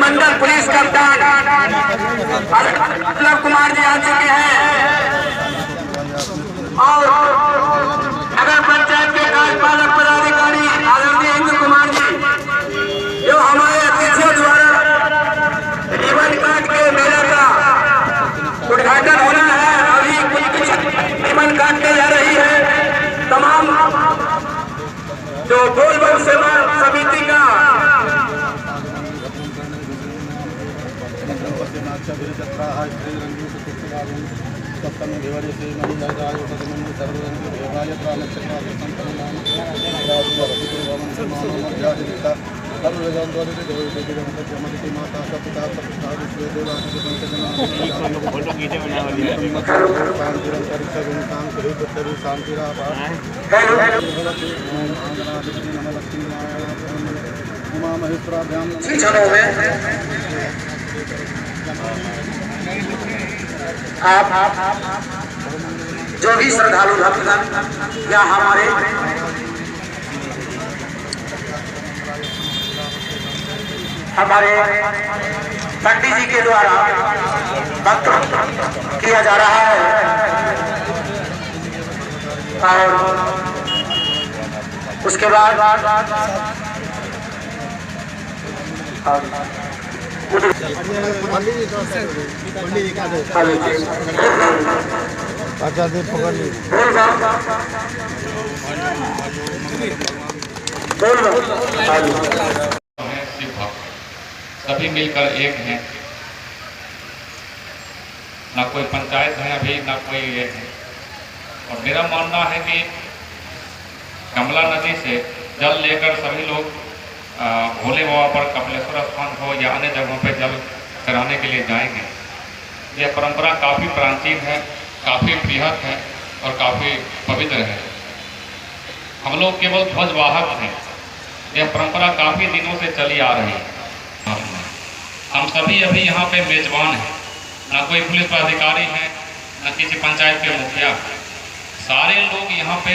मंडल police कप्तान अशोक कुमार जी आ चुके हैं और नगर पंचायत के कार्यपालक पदाधिकारी आदरणीय इंद्र कुमार जी जो हमारे अतिथियों द्वारा रिबन काट के मेला का उद्घाटन होना है। अभी कुछ रिबन काटने जा रही है। तमाम जो बोल बम सेवा समिति का आप जो भी श्रद्धालु भक्तगण या हमारे पंडित जी के द्वारा वक्त किया जा रहा है और उसके बाद सभी मिलकर एक हैं, ना कोई पंचायत है अभी, ना कोई ये है। और मेरा मानना है कि कमला नदी से जल लेकर सभी लोग भोले बाबा पर कपिलेश्वर स्थान हो या अन्य जगहों पर जल चढ़ाने के लिए जाएंगे। यह परंपरा काफ़ी प्राचीन है, काफ़ी बृहद है और काफ़ी पवित्र है। हम लोग केवल ध्वजवाहक हैं। यह परंपरा काफ़ी दिनों से चली आ रही है। हम सभी अभी यहाँ पे मेजबान हैं, ना कोई पुलिस पदाधिकारी है, ना किसी पंचायत के मुखिया। सारे लोग यहाँ पे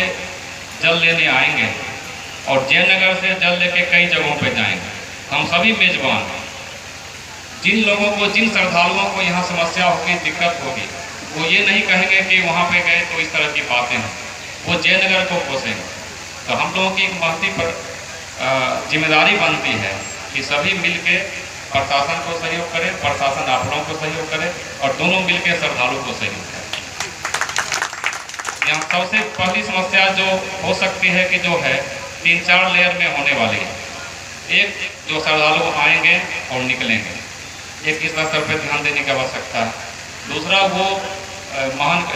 जल लेने आएंगे और जयनगर से जल लेके कई जगहों पे जाएंगे। हम सभी मेजबान हैं। जिन लोगों को, जिन श्रद्धालुओं को यहाँ समस्या होगी, दिक्कत होगी, वो ये नहीं कहेंगे कि वहाँ पे गए तो इस तरह की बातें हैं, वो जयनगर को कोसेंगे। तो हम लोगों की एक महती पर जिम्मेदारी बनती है कि सभी मिलके प्रशासन को सहयोग करें, प्रशासन आप लोगों को सहयोग करे और दोनों मिलके श्रद्धालु को सहयोग करें। यहाँ सबसे पहली समस्या जो हो सकती है कि जो है 3-4 लेयर में होने वाली है। एक, जो श्रद्धालु आएंगे और निकलेंगे, एक इस स्तर पर ध्यान देने की आवश्यकता है। दूसरा, वो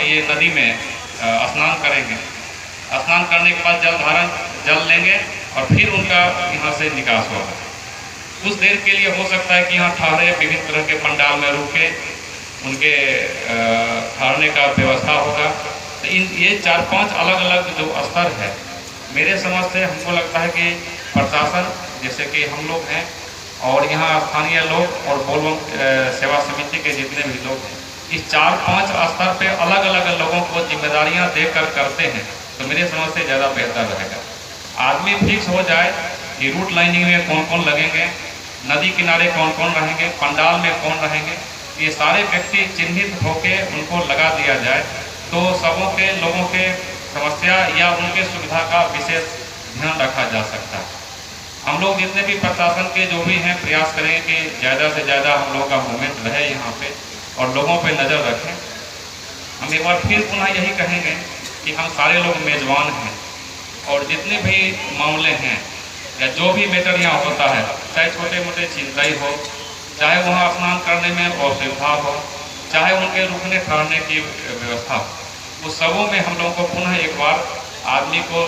ये नदी में स्नान करेंगे। स्नान करने के बाद जल लेंगे और फिर उनका यहाँ से निकास होगा। कुछ देर के लिए हो सकता है कि यहाँ ठहरे, विभिन्न तरह के पंडाल में रुके, उनके ठहरने का व्यवस्था होगा। तो ये 4-5 अलग अलग जो स्तर है, मेरे समझ से हमको लगता है कि प्रशासन, जैसे कि हम लोग हैं और यहाँ स्थानीय लोग और बोलबम सेवा समिति के जितने भी लोग हैं, इस 4-5 स्तर पे अलग अलग लोगों को जिम्मेदारियाँ देकर करते हैं तो मेरे समझ से ज़्यादा बेहतर रहेगा। आदमी फिक्स हो जाए कि रूट लाइनिंग में कौन कौन लगेंगे, नदी किनारे कौन कौन रहेंगे, पंडाल में कौन रहेंगे, ये सारे व्यक्ति चिन्हित होके उनको लगा दिया जाए तो सबों के लोगों के समस्या या उनके सुविधा का विशेष ध्यान रखा जा सकता है। हम लोग जितने भी प्रशासन के जो भी हैं प्रयास करेंगे कि ज़्यादा से ज़्यादा हम लोगों का मूवमेंट रहे यहाँ पे और लोगों पे नज़र रखें। हम एक बार फिर पुनः यही कहेंगे कि हम सारे लोग मेजबान हैं और जितने भी मामले हैं या जो भी मैटर यहाँ होता है, चाहे छोटे मोटे चिंताई हो, चाहे वहाँ स्नान करने में असुविधा हो, चाहे उनके रुकने ठहरने की व्यवस्था हो, उस सबों में हम लोगों को पुनः एक बार आदमी को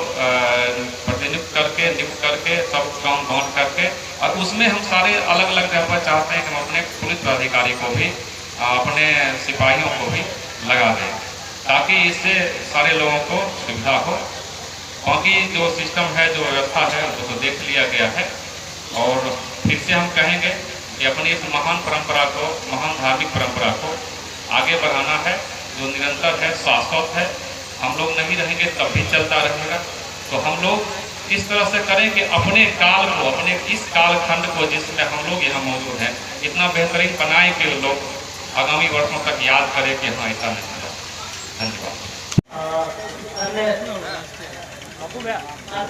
प्रतिनियुक्त करके सब काम बांट करके और उसमें हम सारे अलग अलग जगह पर चाहते हैं कि हम अपने पुलिस पदाधिकारी को भी, अपने सिपाहियों को भी लगा दें ताकि इससे सारे लोगों को सुविधा हो। बाकी जो सिस्टम है, जो व्यवस्था है, वो तो देख लिया गया है और फिर से हम कहेंगे कि अपनी इस महान परंपरा को, महान धार्मिक परंपरा को आगे बढ़ाना है, जो निरंतर है, शाश्वत है। हम लोग नहीं रहेंगे तब भी चलता रहेगा। तो हम लोग इस तरह से करें कि अपने काल को, अपने इस कालखंड को जिसमें हम लोग यहाँ मौजूद हैं, इतना बेहतरीन बनाए कि लोग आगामी वर्षों तक याद करें कि हाँ ऐसा नहीं हुआ। धन्यवाद।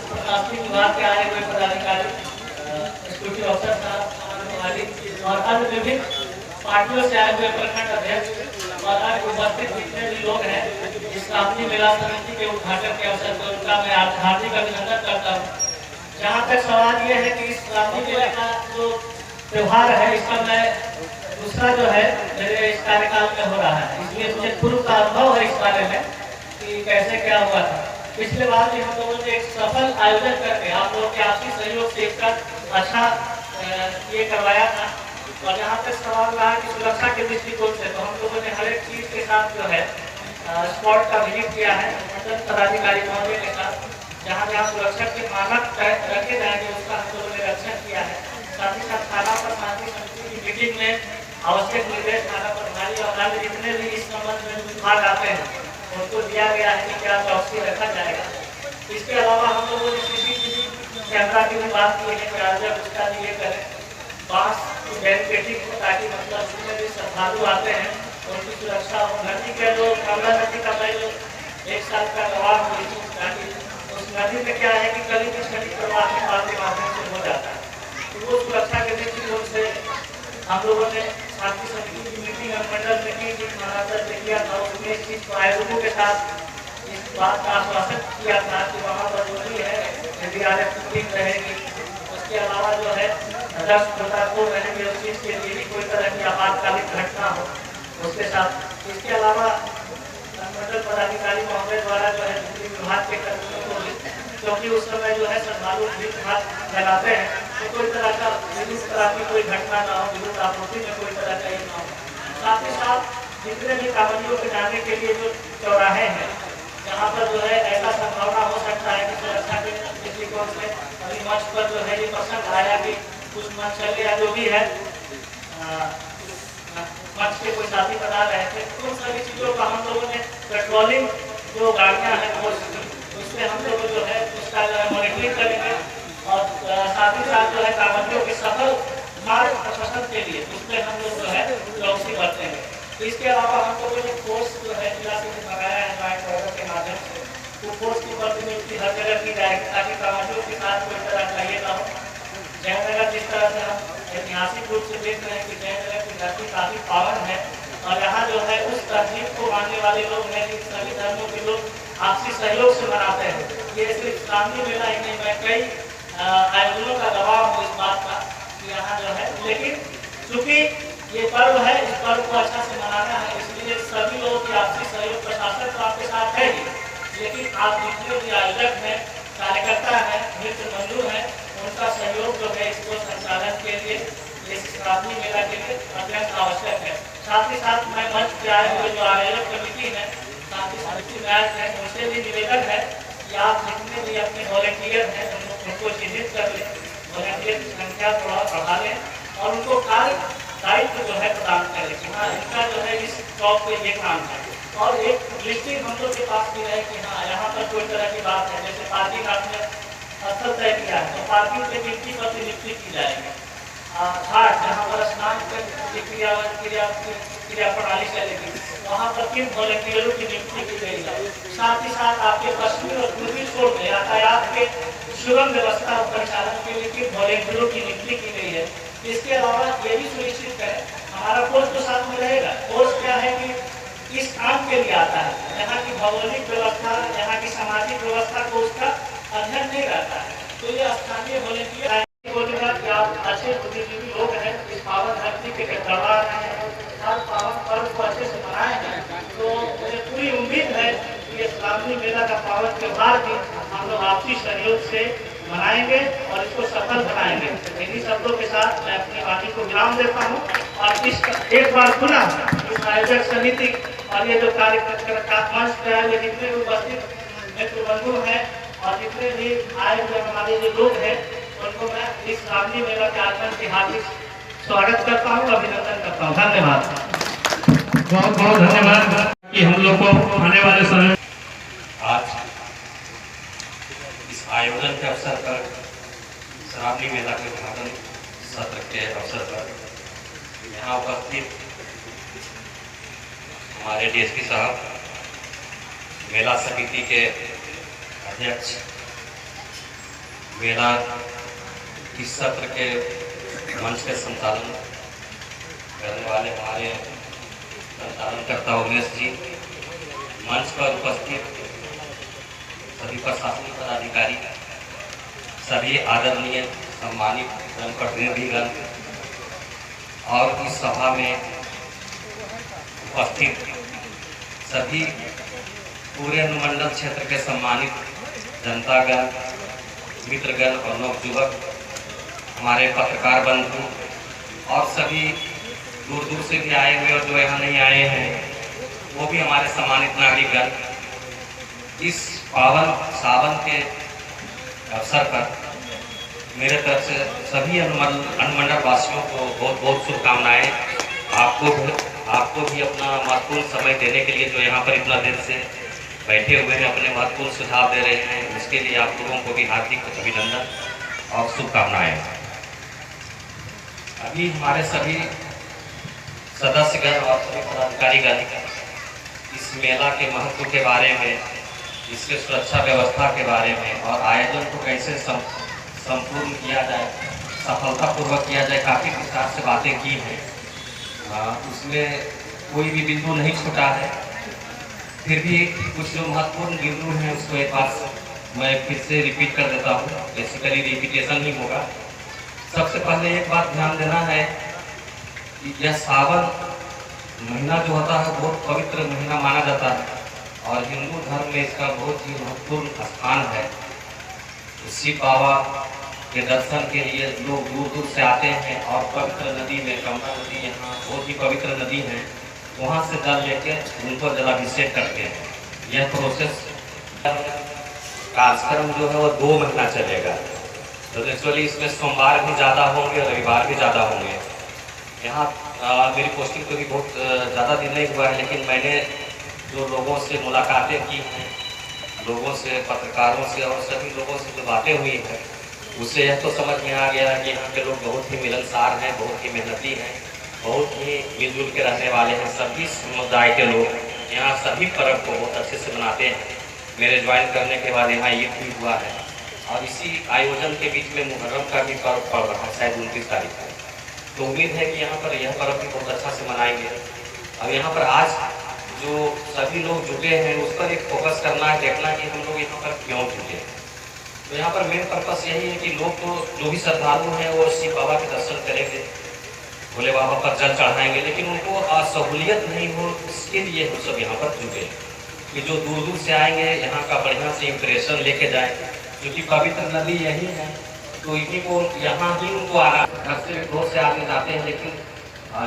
प्रशासनिक विभाग के आए हुए पदाधिकारी, एक्जीक्यूटिव अफसर साहब और अन्य विभिन्न पार्टियों से आए हुए प्रखंड अध्यक्ष और अन्य उपस्थित जितने भी लोग हैं, इस श्रावणी मेला समिति के उद्घाटन के अवसर पर उनका मैं हार्दिक अभिनंदन करता हूँ। जहाँ तक सवाल ये है कि इस श्रावणी मेले का जो त्योहार है, इसका मैं दूसरा जो है मेरे इस कार्यकाल में हो रहा है, इसलिए मुझे पूर्व का अनुभव है इस बारे में कि कैसे क्या हुआ था। पिछले बार भी हम लोगों ने एक सफल आयोजन करके आप लोगों के आपसी सहयोग से इसका अच्छा ये करवाया था। और जहाँ तक सवाल रहा कि सुरक्षा के दृष्टिकोण से, तो हम लोगों ने हर एक चीज़ के साथ जो है स्पॉट का विजिट किया है मंडल पदाधिकारी महोदय के साथ। जहाँ जहाँ सुरक्षा के मानक रखे जाएंगे उसका हम लोगों ने रक्षण किया है। साथ ही साथ थाना पर शांति समिति की मीटिंग में आवश्यक निर्देश थाना प्रभारी और अन्य जितने भी इस संबंध में विभाग आते हैं उनको दिया गया है कि क्या चौकसी रखा जाएगा। इसके अलावा हम लोगों ने CCTV कैमरा की भी बात की है कि आयोजक उसका भी ये करें, बांस की बैरिकेडिंग हो ताकि मतलब जितने भी श्रद्धालु आते हैं उनकी सुरक्षा हो। नदी के जो कमला नदी का जो 1 साल का प्रवाह हुई थी ताकि उस नदी में क्या है कि कभी भी छठी प्रवाह के माध्यम से हो जाता है, तो वो सुरक्षा के दृष्टिकोण से हम लोगों ने शांति समिति की मीटिंग और मंडल मीटिंग भी महाराष्ट्र से किया था। उसमें इस चीज को आयोजकों के साथ इस बात का आश्वासन किया था कि वहाँ पर जो भी है NDRF की टीम रहेगी। उसके अलावा जो है 10 गोताखोर रहेंगे, उस चीज़ के लिए भी कोई तरह की आपातकालीन घटना हो उसके साथ। इसके अलावा मंडल पदाधिकारी महोदय द्वारा जो है विभाग के कर्मियों को, क्योंकि उस समय जो है श्रद्धालु विभाग लगाते हैं, तो कोई तरह का विद्युत तरह की कोई घटना ना हो, विद्युत आपूर्ति में कोई तरह का ना हो। साथ ही साथ जितने भी कांवड़ियों के जाने के लिए जो चौराहे हैं, जहाँ पर जो है ऐसा संभावना हो सकता है कि सुरक्षा के दृष्टिकोण से अभी मंच पर जो है ये प्रसंग आया कि कुछ मंच या जो भी है मंच के कोई साथी बता रहे थे, उन सभी चीज़ों का हम लोगों ने पेट्रोलिंग जो गाड़ियाँ हैं उसमें हम लोग जो है उसका जो है मॉनिटरिंग करेंगे और साथ ही साथ जो है कांवड़ियों के सफल मार्ग प्रशासन के लिए उसमें हम लोग जो है चौकसी बरतेंगे। इसके अलावा हम लोगों ने फोर्स जो है जिला से मंगाया है ज्वाइंट ऑर्डर के माध्यम से, तो फोर्स की प्रतिनियुक्ति हर जगह की जाएगी ताकि कांवड़ियों के साथ कोई तरह का ये ना हो। जयनगर जिस तरह से हम ऐतिहासिक रूप से देख रहे हैं कि जयनगर की धरती काफी पावन है और यहाँ जो है उस तहजीब को मानने वाले लोग हैं कि सभी धर्मों के लोग आपसी सहयोग से मनाते हैं। ये सिर्फ श्रावणी मेला ही नहीं, मैं कई आयोजनों का दबाव हूँ इस बात का कि यहाँ जो है, लेकिन चूंकि ये पर्व है, इस पर्व को अच्छा से मनाना है, इसलिए सभी लोगों की आपसी सहयोग, प्रशासन तो आपके साथ है ही, लेकिन आप जितने भी आयोजक हैं, कार्यकर्ता हैं, मित्र बंधु हैं, उनका सहयोग जो है इसको संचालन के लिए, इस श्रावणी मेला के लिए अत्यंत आवश्यक है। साथ ही साथ मैं मंच पे आए हुए जो आयोजक कमेटी है, शांति समिति नायक है, उनसे भी निवेदन है कि आप जितने भी अपने वॉलेंटियर हैं उनको चिन्हित कर लें, वॉलेंटियर की संख्या थोड़ा बढ़ा लें और उनको कार्य दायित्व जो है प्रदान करें कि हाँ इनका जो है इस चौक पे ये काम है। और एक लिस्टिंग हम लोग के पास भी है कि हाँ यहाँ पर कोई तरह की बात है, जैसे पार्किंग आपने स्थल तय किया है तो पार्किंग के गिनती पर भी नियुक्ति की जाएगी। घाट जहाँ पर स्नान क्रिया प्रणाली चलेगी वहाँ पर 3 वॉलेंटियरों की नियुक्ति की गई है। साथ ही साथ आपके पश्चिमी और पूर्वी छोर में यातायात के सुगम व्यवस्था और परिचालन के लिए 3 वॉलेंटियरों की नियुक्ति की गई है। इसके अलावा ये भी सुनिश्चित करें, हमारा कोर्स तो साथ में रहेगा। कोर्स क्या है कि इस काम के लिए आता है, यहाँ की भौगोलिक व्यवस्था, यहाँ की सामाजिक व्यवस्था को उसका अध्ययन नहीं रहता है, तो ये स्थानीय वॉलेंटियर बोलेगा कि आप अच्छे बुद्धिजीवी लोग हैं, इस पावन धरती के गढ़वा रहे हैं, हर पावन पर्व को अच्छे से मनाए हैं, तो मुझे पूरी उम्मीद है कि ये श्रावणी मेला का पावन त्योहार भी हम लोग आपसी सहयोग से मनाएंगे और इसको सफल बनाएंगे। इन्हीं शब्दों के साथ मैं अपनी वाणी को विराम देता हूँ और इस एक बार पुनः इस आयोजक समिति और ये जो कार्यक्रम मंच पे आए हुए जितने भी उपस्थित मित्र बंधु हैं और जितने भी आए हुए हमारे जो लोग हैं उनको मैं इस श्रावणी मेला के आगमन की हार्दिक स्वागत करता हूँ, अभिनंदन करता हूँ। धन्यवाद, बहुत बहुत धन्यवाद कि हम लोग को आने वाले समय आज इस आयोजन के अवसर पर श्रावणी मेला के उद्घाटन सत्र के अवसर पर यहाँ उपस्थित हमारे डीएसपी साहब, मेला समिति के अध्यक्ष, मेला इस सत्र के मंच के संचालन करने वाले हमारे संचालनकर्ता उमेश जी, मंच पर उपस्थित सभी प्रशासनिक पदाधिकारी, सभी आदरणीय सम्मानित जनप्रतिनिधिगण और इस सभा में उपस्थित सभी पूरे अनुमंडल क्षेत्र के सम्मानित जनतागण, मित्रगण और नवयुवक, हमारे पत्रकार बंधु और सभी दूर दूर से भी आए हुए और जो यहाँ नहीं आए हैं वो भी हमारे सम्मानित नागरिकगण, इस पावन सावन के अवसर पर मेरे तरफ से सभी अनुमंडल वासियों को बहुत बहुत शुभकामनाएं। आपको भी अपना महत्वपूर्ण समय देने के लिए जो यहाँ पर इतना देर से बैठे हुए हैं, अपने महत्वपूर्ण सुझाव दे रहे हैं, उसके लिए आप लोगों को भी हार्दिक अभिनंदन और शुभकामनाएं। अभी हमारे सभी सदस्यगण और सभी पदाधिकारीगण इस मेला के महत्व के बारे में, इसके सुरक्षा व्यवस्था के बारे में और आयोजन को कैसे संपूर्ण किया जाए, सफलतापूर्वक किया जाए, काफ़ी विस्तार से बातें की हैं। उसमें कोई भी बिंदु नहीं छूटा है। फिर भी कुछ जो महत्वपूर्ण बिंदु हैं उसको एक बार मैं फिर से रिपीट कर देता हूँ। बेसिकली रिपीटेशन ही होगा। सबसे पहले एक बात ध्यान देना है कि यह सावन महीना जो होता है बहुत पवित्र महीना माना जाता है और हिंदू धर्म में इसका बहुत ही महत्वपूर्ण स्थान है। शिव बाबा के दर्शन के लिए लोग दूर दूर से आते हैं और पवित्र नदी में, गंगा नदी यहाँ बहुत ही पवित्र नदी है, वहाँ से जल लेके उनको जलाभिषेक करते हैं। यह प्रोसेस कार्यक्रम जो है वो 2 महीना चलेगा। तो एक्चुअली इसमें सोमवार भी ज़्यादा होंगे, रविवार भी ज़्यादा होंगे। यहाँ मेरी पोस्टिंग तो भी बहुत ज़्यादा दिन नहीं हुआ है, लेकिन मैंने जो लोगों से मुलाकातें की हैं, लोगों से, पत्रकारों से और सभी लोगों से जो बातें हुई हैं, उससे यह तो समझ में आ गया कि यहाँ के लोग बहुत ही मिलनसार हैं, बहुत ही मेहनती हैं, बहुत ही मिलजुल के रहने वाले हैं। सभी समुदाय के लोग यहाँ सभी पर्व को बहुत अच्छे से मनाते हैं। मेरे ज्वाइन करने के बाद यहाँ ईद भी हुआ है और इसी आयोजन के बीच में मुहर्रम का भी पर्व पड़ रहा है, शायद 29 तारीख को। तो उम्मीद है कि यहाँ पर यह पर्व भी बहुत अच्छा से मनाएंगे। अब यहाँ पर आज जो सभी लोग जुटे हैं उस पर एक फोकस करना है, देखना कि हम लोग यहाँ पर क्यों जुटे हैं। तो यहाँ पर मेन पर्पस यही है कि लोग तो जो भी श्रद्धालु हैं वो शिव बाबा के दर्शन करेंगे, भोले बाबा पर जल चढ़ाएंगे, लेकिन उनको असहूलियत नहीं हो इसके लिए हम सब यहाँ पर जुटे कि जो दूर दूर से आएंगे यहाँ का बढ़िया से इम्प्रेशन लेके जाएँ, क्योंकि पवित्र नदी यही है। तो इन्हीं को यहाँ ही उनको आना, घर से बहुत से आदमी जाते हैं, लेकिन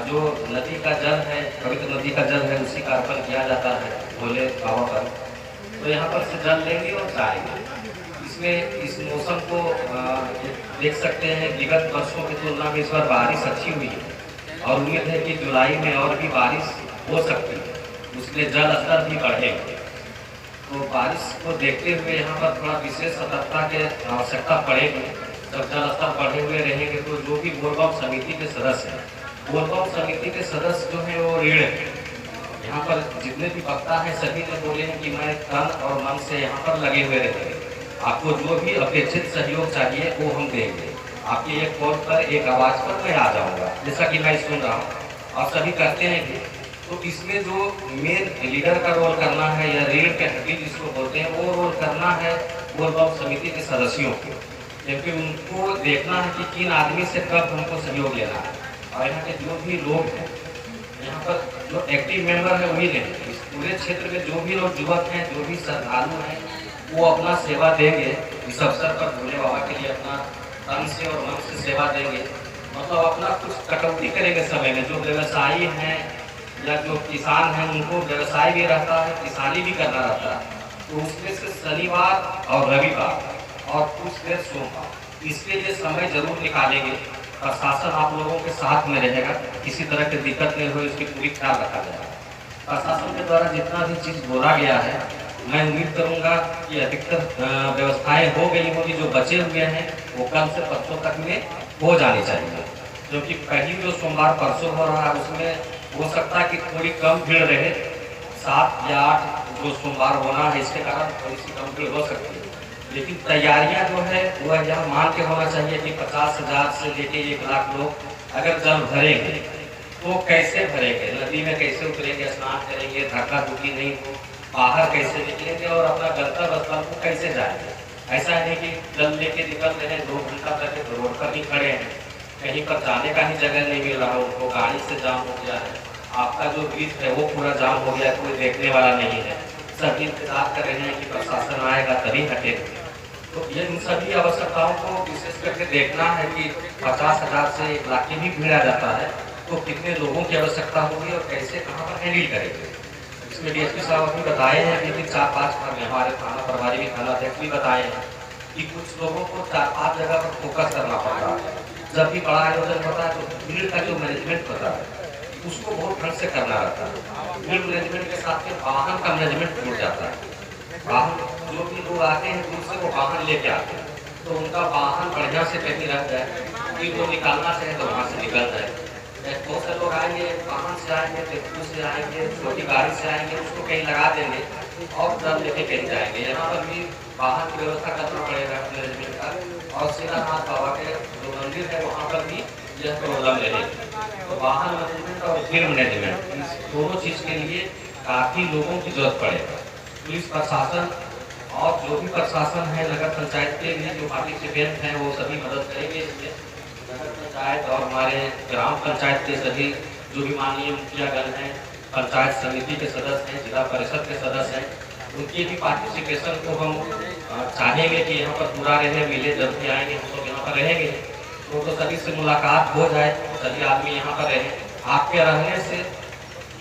जो नदी का जल है, पवित्र नदी का जल है, उसी का अर्पण किया जाता है भोले बाबा पर। तो यहाँ पर से जल लेंगे और जाएंगे। इसमें इस मौसम को देख सकते हैं, विगत वर्षों की तुलना में इस बार बारिश अच्छी हुई है और उम्मीद है कि जुलाई में और भी बारिश हो सकती है, उसमें जल स्तर भी बढ़ेगा। तो बारिश को देखते हुए यहाँ पर थोड़ा विशेष सतर्कता की आवश्यकता पड़ेगी। जब जल स्तर बढ़े हुए रहेंगे तो जो भी बोलबम समिति के सदस्य हैं, बोलबम समिति के सदस्य जो है वो ऋण है। यहाँ पर जितने भी वक्ता हैं सभी ने बोले हैं कि मैं तन और मन से यहाँ पर लगे हुए रहेंगे, आपको जो भी अपेक्षित सहयोग चाहिए वो हम देंगे। आपके एक कॉल पर, एक आवाज़ पर मैं आ जाऊँगा, जैसा कि मैं सुन रहा हूँ और सभी करते हैं भी। तो इसमें जो मेन लीडर का रोल करना है या रीढ़ के हड्डी जिसको बोलते हैं, वो रोल करना है बोलबम समिति के सदस्यों को, क्योंकि उनको देखना है कि किन आदमी से कब हमको सहयोग लेना है। और यहाँ के जो भी लोग हैं, यहाँ पर जो एक्टिव मेंबर है वही लेंगे। इस पूरे क्षेत्र में जो भी लोग युवक हैं, जो भी श्रद्धालु हैं, वो अपना सेवा देंगे। इस अवसर पर भोले बाबा के लिए अपना तन से और मन से सेवा देंगे, मतलब अपना कुछ कटौती करेंगे समय में। जो व्यवसायी हैं या जो किसान हैं, उनको व्यवसाय भी रहता है, किसानी भी करना रहता है, तो उसमें से शनिवार और रविवार और कुछ देर सोमवार, इसके लिए समय जरूर निकालेंगे। प्रशासन आप लोगों के साथ में रहेगा, किसी तरह की दिक्कत नहीं हो, इसकी पूरी ख्याल रखा जाएगा। प्रशासन के द्वारा जितना भी चीज़ बोला गया है मैं उम्मीद करूंगा कि अधिकतर व्यवस्थाएं हो गई होंगी, जो बचे हुए हैं वो कल से परसों तक में हो जानी चाहिए, क्योंकि पहली जो सोमवार परसों हो रहा है उसमें हो सकता है कि थोड़ी कम भीड़ रहे। 7 या 8 जो सोमवार होना है इसके कारण थोड़ी सी कम भीड़ हो सकती है, लेकिन तैयारियां जो है वह यह मान के होना चाहिए कि 50,000 से लेके 1 लाख लोग अगर जल भरेंगे तो कैसे भरेंगे, नदी में कैसे उतरेंगे, स्नान करेंगे, धक्का धुकी नहीं हो, बाहर कैसे निकलेंगे और अपना गंतव्य स्थल को कैसे जाएंगे। ऐसा नहीं कि जल लेके निकल रहे हैं 2 घंटा तक रोड पर ही खड़े हैं, कहीं पर जाने का ही जगह नहीं मिल रहा, उनको गाड़ी से जाम हो गया है, आपका जो ब्रिज है वो पूरा जाम हो गया, कोई देखने वाला नहीं है, सभी इंतजार कर रहे हैं कि प्रशासन आएगा तभी हटेगा। तो ये इन सभी आवश्यकताओं को विशेष करके देखना है कि 50,000 से 1 लाख की भी भीड़ आ जाता है तो कितने लोगों की आवश्यकता होगी और कैसे कहाँ पर हैंडल करेंगे। इसमें डीएसपी साहब भी बताए हैं कि 4-5 बार हमारे थाना प्रभारी भी थाना अध्यक्ष भी बताए हैं कि कुछ लोगों को 4-5 जगह पर फोकस करना पड़ता है। जब भी बड़ा आयोजन होता है तो भीड़ का जो मैनेजमेंट होता है उसको बहुत ढंग से करना रहता है। भीड़ मैनेजमेंट के साथ में वाहन का मैनेजमेंट छूट जाता है। वाहन जो भी लोग आते हैं दूर से वो वाहन लेके आते हैं, तो उनका वाहन बढ़िया से कहीं रह जाए कि वो निकालना चाहे तो वहाँ से निकल जाए। बहुत से लोग आएंगे, वाहन से आएंगे, टेम्पू से आएंगे, छोटी गाड़ी से आएंगे, उसको कहीं लगा देंगे और जल लेके कहीं जाएंगे। यहाँ पर भी वाहन की व्यवस्था करना पड़ेगा मैनेजमेंट का। और सीतानाथ बाबा के जो मंदिर है वहाँ पर भी यह प्रॉब्लम रहेगी। तो वाहन मैनेजमेंट और भीड़ मैनेजमेंट इस दोनों चीज़ के लिए काफ़ी लोगों की जरूरत पड़ेगा। पुलिस प्रशासन और जो भी प्रशासन है नगर पंचायत के लिए जो पार्टिसिपेंट हैं वो सभी मदद करेंगे इसमें। नगर पंचायत और हमारे ग्राम पंचायत के सभी जो भी माननीय मुखियागण हैं, पंचायत समिति के सदस्य हैं, जिला परिषद के सदस्य हैं, उनके भी पार्टिसिपेशन को हम चाहेंगे कि यहाँ पर पूरा रहे, मिले जब भी आएंगे हम लोग यहाँ पर रहेंगे तो सभी से मुलाकात हो जाए, सभी आदमी यहाँ पर रहे। आपके रहने से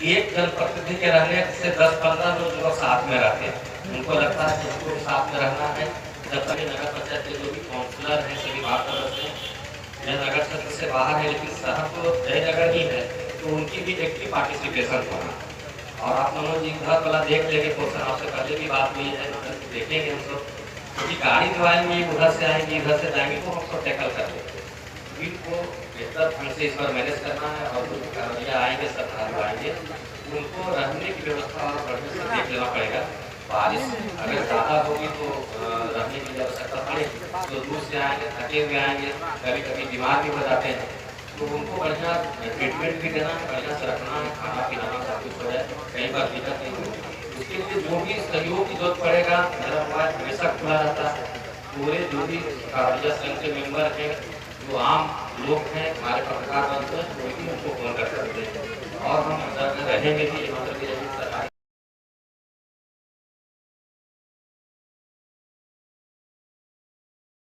एक जनप्रतिनिधि के रहने से 10-15 लोग साथ में रहते हैं, उनको लगता है कि उनको साथ में रहना है। जब तक नगर पंचायत के जो भी काउंसलर हैं सभी बात सदस्य हैं, यह नगर क्षेत्र से बाहर है लेकिन शहर तो जयनगर ही है, तो उनकी भी एक्टिव पार्टिसिपेशन होना। और आप मनोज जी घर वाला देख लेंगे, क्वेश्चन आपसे पहले भी बात हुई है, देखेंगे हम सब, क्योंकि गाड़ी जो आएंगी उधर से आएंगी इधर से जाएंगी तो हम सब टैकल कर लेंगे। भीड़ को बेहतर ढंग से इस बार मैनेज करना है और जो कार्रवाई आएंगे सरकार आएंगे उनको रहने की व्यवस्था और बढ़िया से देख लेना पड़ेगा। बारिश अगर ज़्यादा होगी तो रहने की आवश्यकता पड़ेगी, तो दूर से आएंगे, थके हुए आएंगे, कभी कभी बीमार भी हो जाते हैं, तो उनको बढ़िया ट्रीटमेंट भी देना है, बढ़िया से रखना है, खाना पीना सब कुछ हो जाए, कई बार दिक्कत नहीं होगी। उसके लिए जो भी सहयोग की जरूरत पड़ेगा मेरा मोबाइल हमेशा खुला रहता है। पूरे जो भी कावड़िया संघ के मेम्बर हैं, जो आम लोग हैं, हमारे पत्रकार बंधु हैं, वो भी उनको फोन कर सकते हैं और हम रहेंगे भी